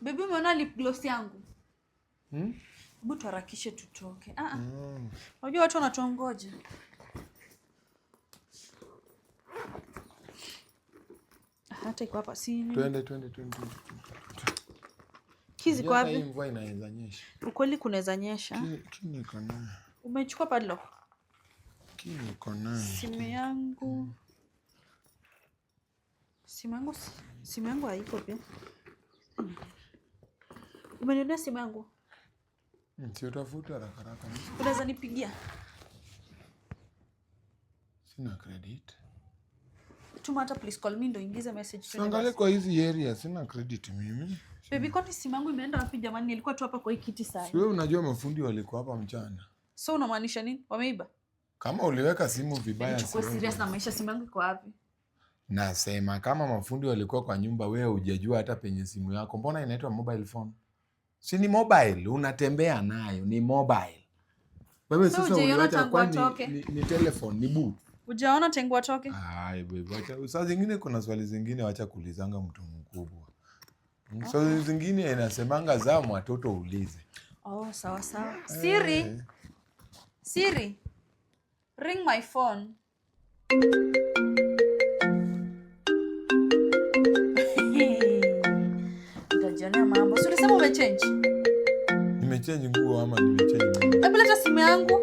Baby umeona lip gloss yangu? Hebu tuharakishe tutoke. Unajua watu wanatongoja. Hata iko hapa sini. Twende. Kizi kwa wapi? Mvua inaweza nyesha. Ukweli kunaweza nyesha. Kini kona. Umechukua padlock? Kini kona. Simu yangu. Simu yangu haiko pia. Umenionea simu yangu? Si utafuta haraka. Unaweza nipigia? Sina credit. Tuma hata please call me ndo ingize message. Angalia kwa hizi area sina credit mimi. Baby kwani simu yangu imeenda wapi jamani? Nilikuwa tu hapa kwa hii kiti sasa. Wewe unajua mafundi walikuwa hapa mchana. So unamaanisha nini? Wameiba? Kama uliweka simu vibaya sana. Chukua serious na maisha, simu yangu iko wapi? Nasema kama mafundi walikuwa kwa nyumba, wewe hujajua hata penye simu yako. Mbona inaitwa mobile phone? Si ni mobile, unatembea nayo, ni mobile. Wewe so sasa uliacha kwa ni telephone, ni boot. Ujaona tangu atoke? Baby, acha. Saa zingine kuna swali zingine wacha kuulizanga mtu mkubwa. Swali zingine inasemanga za watoto uulize. Sawa. Siri. Ring my phone. Utajionea mambo. Sio sema umechange? Nimechange nguo ama nimechange nini? Hebu leta simu yangu.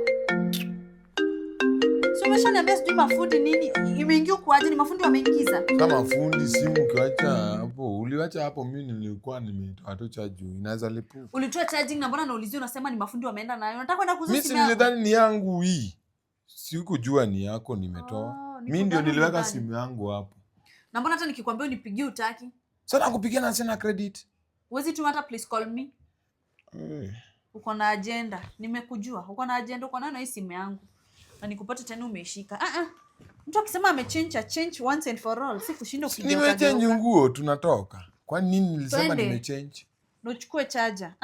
Sio umeshaniambia sijui mafundi nini? Imeingia kuaje? Ni mafundi wameingiza. Kama fundi simu ukiacha hapo, uliacha hapo mimi nilikuwa nimetoa tu charge inaweza lipuka. Ulitoa charging na mbona naulizia unasema ni mafundi wameenda nayo? Unataka kwenda kuuza simu yako? Mimi nilidhani ni yangu hii. Sikujua ni yako nimetoa. Mimi ndio niliweka simu yangu hapo. Na mbona hata nikikwambia unipigie utaki? Sasa nakupigia na sina credit. Uwezi tu hata please call me. Uko na agenda. Nimekujua. Uko na agenda, uko nayo na hii simu yangu. Na nikupata tena umeshika. Mtu akisema change once and for all. Si kushinda ukigeuka. Nimechange nguo tunatoka. Kwa nini nilisema nimechange? Na uchukue charger.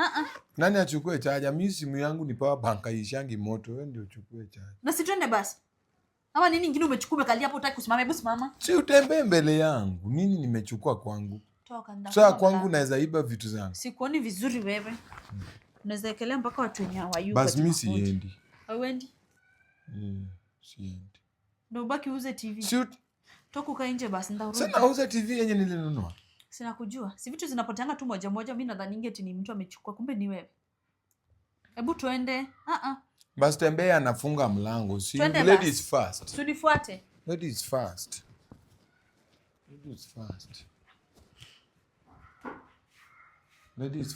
Nani achukue charger? Mimi simu yangu ni power bank ishangi moto. Wewe ndio uchukue charger. Na si twende basi. Ama nini nyingine umechukua umekalia hapo utaki kusimama? Hebu simama. Si utembee mbele yangu. Nini nimechukua kwangu? Toka ndani. Sasa kwangu naweza iba vitu zangu. Sikuoni vizuri wewe. Unaweza ekelea mpaka watu wenye hawayuko. Basi mimi siendi. Hauendi? Siendi. Ndio ubaki uuze TV. Toka ukae nje basi ndarudi. Sasa uuze TV yenye nilinunua. Sina kujua. Si vitu zinapoteanga tu moja moja, mimi nadhani ingeti ni mtu amechukua, kumbe ni wewe. Hebu tuende. Basi tembea anafunga mlango. Si ladies first. Tunifuate. Ladies first. Ladies